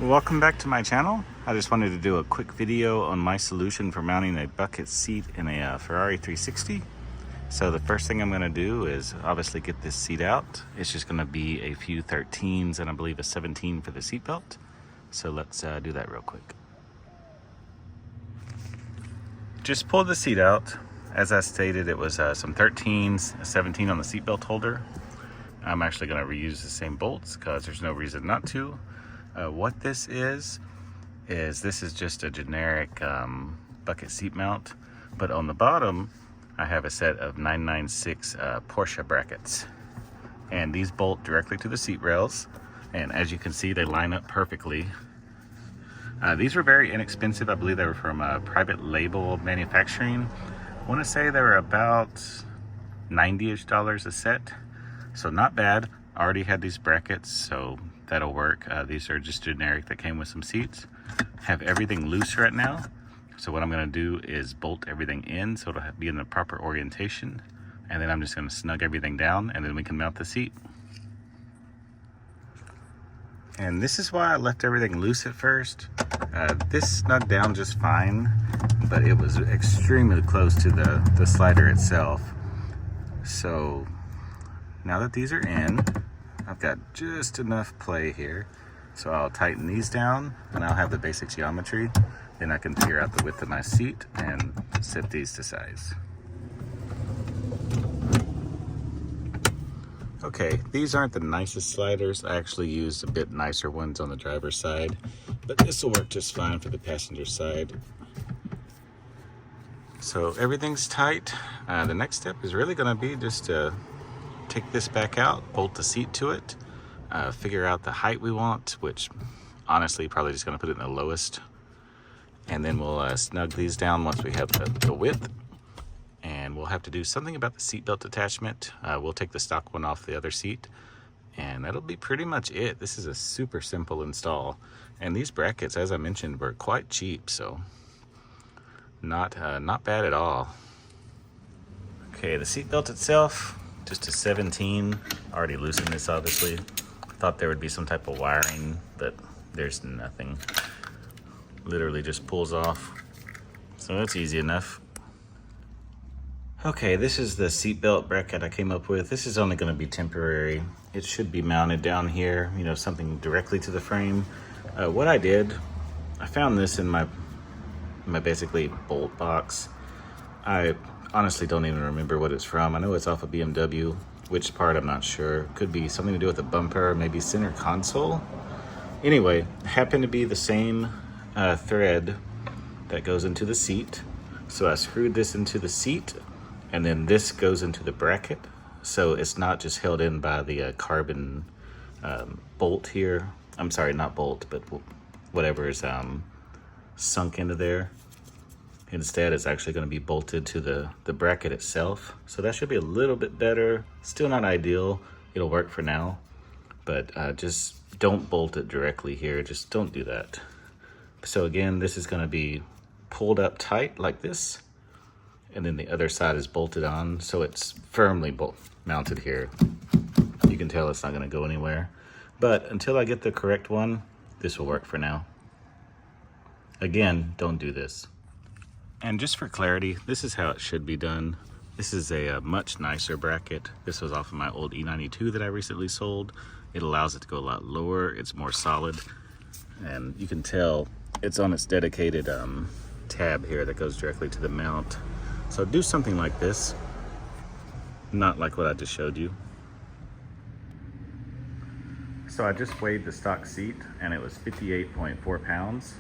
Welcome back to my channel. I just wanted to do a quick video on my solution for mounting a bucket seat in a Ferrari 360. So the first thing I'm going to do is obviously get this seat out. It's just going to be a few 13s and I believe a 17 for the seat belt. So let's do that real quick. Just pulled the seat out. As I stated, it was some 13s, a 17 on the seat belt holder. I'm actually going to reuse the same bolts because there's no reason not to. What this is just a generic bucket seat mount, but on the bottom I have a set of 996 Porsche brackets, and these bolt directly to the seat rails, and as you can see they line up perfectly. These were very inexpensive. I believe they were from private label manufacturing. I want to say they were about $90-ish a set, so not bad. I already had these brackets, so that'll work. These are just generic that came with some seats. Have everything loose right now. So what I'm gonna do is bolt everything in so it'll be in the proper orientation. And then I'm just gonna snug everything down and then we can mount the seat. And this is why I left everything loose at first. This snugged down just fine, but it was extremely close to the slider itself. So now that these are in, I've got just enough play here. So I'll tighten these down and I'll have the basic geometry. Then I can figure out the width of my seat and set these to size. Okay, these aren't the nicest sliders. I actually used a bit nicer ones on the driver's side, but this will work just fine for the passenger side. So everything's tight. The next step is really gonna be just to take this back out, bolt the seat to it, figure out the height we want, which honestly probably just gonna put it in the lowest, and then we'll snug these down once we have the width, and we'll have to do something about the seat belt attachment. We'll take the stock one off the other seat, and that'll be pretty much it. This is a super simple install, and these brackets, as I mentioned, were quite cheap, so not bad at all. Okay, the seat belt itself, just a 17. Already loosened this, obviously. Thought there would be some type of wiring, but there's nothing. Literally just pulls off. So that's easy enough. Okay, this is the seat belt bracket I came up with. This is only going to be temporary. It should be mounted down here, you know, something directly to the frame. What I did, I found this in my basically bolt box. I honestly don't even remember what it's from. I know it's off a BMW. Which part, I'm not sure. Could be something to do with the bumper, maybe center console. Anyway, happened to be the same thread that goes into the seat. So I screwed this into the seat, and then this goes into the bracket. So it's not just held in by the carbon bolt here. I'm sorry, not bolt, but whatever is sunk into there. Instead, it's actually going to be bolted to the bracket itself. So that should be a little bit better. Still not ideal. It'll work for now. But just don't bolt it directly here. Just don't do that. So again, this is going to be pulled up tight like this. And then the other side is bolted on. So it's firmly mounted here. You can tell it's not going to go anywhere. But until I get the correct one, this will work for now. Again, don't do this. And just for clarity, this is how it should be done. This is a much nicer bracket. This was off of my old E92 that I recently sold. It allows it to go a lot lower. It's more solid. And you can tell it's on its dedicated tab here that goes directly to the mount. So do something like this. Not like what I just showed you. So I just weighed the stock seat and it was 58.4 pounds.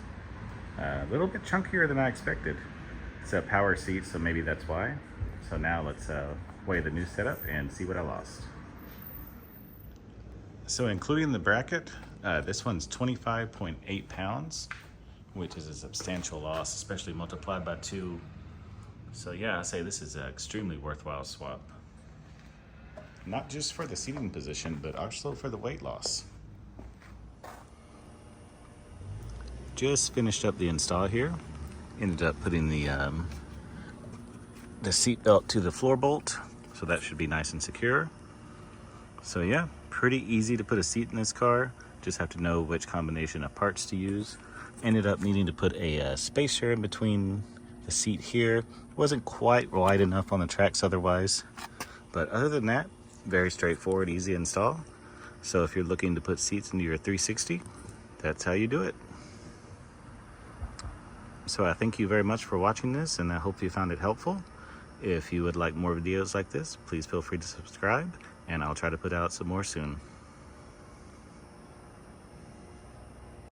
A little bit chunkier than I expected. It's a power seat, so maybe that's why. So now let's weigh the new setup and see what I lost. So including the bracket, this one's 25.8 pounds, which is a substantial loss, especially multiplied by 2. So yeah, I say this is an extremely worthwhile swap. Not just for the seating position, but also for the weight loss. Just finished up the install here. Ended up putting the seat belt to the floor bolt, so that should be nice and secure. So yeah, pretty easy to put a seat in this car. Just have to know which combination of parts to use. Ended up needing to put a spacer in between the seat here. Wasn't quite wide enough on the tracks otherwise. But other than that, very straightforward, easy install. So if you're looking to put seats into your 360, that's how you do it. So I thank you very much for watching this, and I hope you found it helpful. If you would like more videos like this, please feel free to subscribe, and I'll try to put out some more soon.